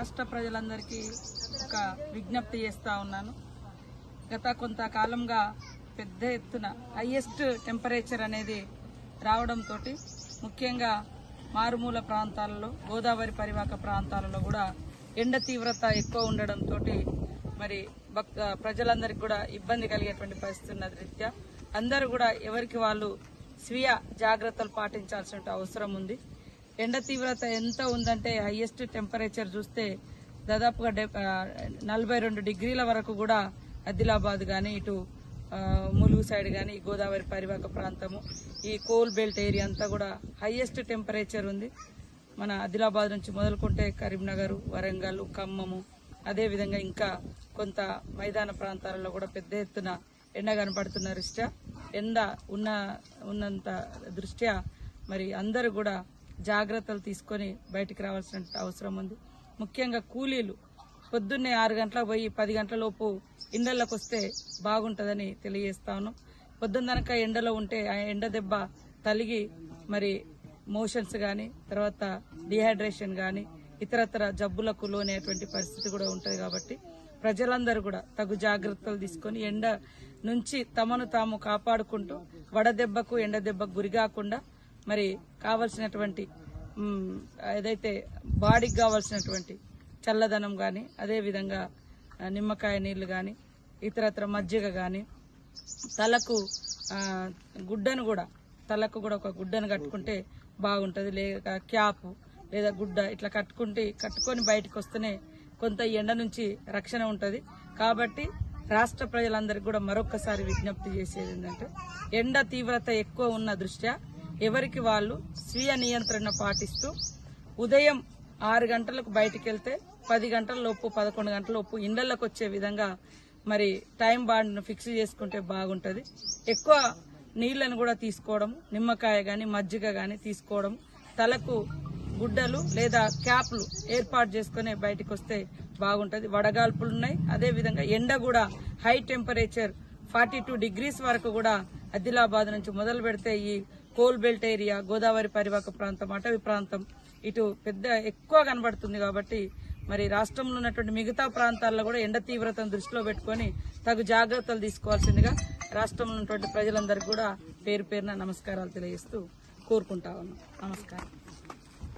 రాష్ట్ర ప్రజలందరికీ ఒక విజ్ఞప్తి చేస్తా ఉన్నాను. గత కొంతకాలంగా పెద్ద ఎత్తున హైయెస్ట్ టెంపరేచర్ అనేది రావడంతో ముఖ్యంగా మారుమూల ప్రాంతాలలో గోదావరి పరివాహక ప్రాంతాలలో కూడా ఎండ తీవ్రత ఎక్కువ ఉండడంతో మరి ప్రజలందరికీ కూడా ఇబ్బంది కలిగేటువంటి పరిస్థితి ఉన్న రీత్యా అందరూ కూడా ఎవరికి వాళ్ళు స్వీయ జాగ్రత్తలు పాటించాల్సిన అవసరం ఉంది. ఎండ తీవ్రత ఎంత ఉందంటే హైయెస్ట్ టెంపరేచర్ చూస్తే దాదాపుగా 42 డిగ్రీల వరకు కూడా ఆదిలాబాద్ కానీ ఇటు ములుగు సైడ్ కానీ గోదావరి పరివాహక ప్రాంతము ఈ కోల్ బెల్ట్ ఏరియా అంతా కూడా హైయెస్ట్ టెంపరేచర్ ఉంది. మన ఆదిలాబాద్ నుంచి మొదలుకుంటే కరీంనగర్, వరంగల్, ఖమ్మము అదేవిధంగా ఇంకా కొంత మైదాన ప్రాంతాలలో కూడా పెద్ద ఎత్తున ఎండ కనపడుతున్న దృష్ట్యా ఎండ ఉన్నంత దృష్ట్యా మరి అందరూ కూడా జాగ్రత్తలు తీసుకొని బయటికి రావాల్సిన అవసరం ఉంది. ముఖ్యంగా కూలీలు పొద్దున్నే 6 గంటలకు పోయి 10 గంటల లోపు ఇండ్లకు వస్తే బాగుంటుందని తెలియజేస్తాను. పొద్దున్ననక ఎండలో ఉంటే ఆ ఎండ దెబ్బ తలిగి మరి మోషన్స్ కానీ తర్వాత డిహైడ్రేషన్ కానీ ఇతరత్ర జబ్బులకు లోనేటువంటి పరిస్థితి కూడా ఉంటుంది. కాబట్టి ప్రజలందరూ కూడా తగు జాగ్రత్తలు తీసుకొని ఎండ నుంచి తమను తాము కాపాడుకుంటూ వడదెబ్బకు ఎండ దెబ్బకు గురికాకుండా మరి కావలసినటువంటి ఏదైతే బాడీకి కావాల్సినటువంటి చల్లదనం కానీ అదేవిధంగా నిమ్మకాయ నీళ్లు కానీ ఇతరత్ర మజ్జిగ కానీ తలకు కూడా ఒక గుడ్డను కట్టుకుంటే బాగుంటుంది. లేక క్యాప్ లేదా గుడ్డ ఇట్లా కట్టుకొని బయటకు వస్తేనే కొంత ఎండ నుంచి రక్షణ ఉంటుంది. కాబట్టి రాష్ట్ర ప్రజలందరికీ కూడా మరొకసారి విజ్ఞప్తి చేసేది ఏంటంటే ఎండ తీవ్రత ఎక్కువ ఉన్న దృష్ట్యా ఎవరికి వాళ్ళు స్వీయ నియంత్రణ పాటిస్తూ ఉదయం 6 గంటలకు బయటికి వెళ్తే 10 గంటల లోపు 11 గంటల లోపు ఇండ్లకు వచ్చే విధంగా మరి టైం బాండ్ను ఫిక్స్ చేసుకుంటే బాగుంటుంది. ఎక్కువ నీళ్లను కూడా తీసుకోవడం, నిమ్మకాయ కానీ మజ్జిగ కానీ తీసుకోవడం, తలకు గుడ్డలు లేదా క్యాప్లు ఏర్పాటు చేసుకుని బయటకు వస్తే బాగుంటుంది. వడగాల్పులు ఉన్నాయి. అదేవిధంగా ఎండ కూడా హై టెంపరేచర్ 42 డిగ్రీస్ వరకు కూడా ఆదిలాబాద్ నుంచి మొదలు పెడితే ఈ కోల్ బెల్ట్ ఏరియా, గోదావరి పరివాహక ప్రాంతం, అటవీ ప్రాంతం ఇటు ఎక్కువ కనబడుతుంది. కాబట్టి మరి రాష్ట్రంలో ఉన్నటువంటి మిగతా ప్రాంతాల్లో కూడా ఎండ తీవ్రతను దృష్టిలో పెట్టుకొని తగు జాగ్రత్తలు తీసుకోవాల్సిందిగా రాష్ట్రంలో ఉన్నటువంటి ప్రజలందరికీ కూడా పేరు పేరున నమస్కారాలు తెలియజేస్తూ కోరుకుంటా ఉన్నాం. నమస్కారం.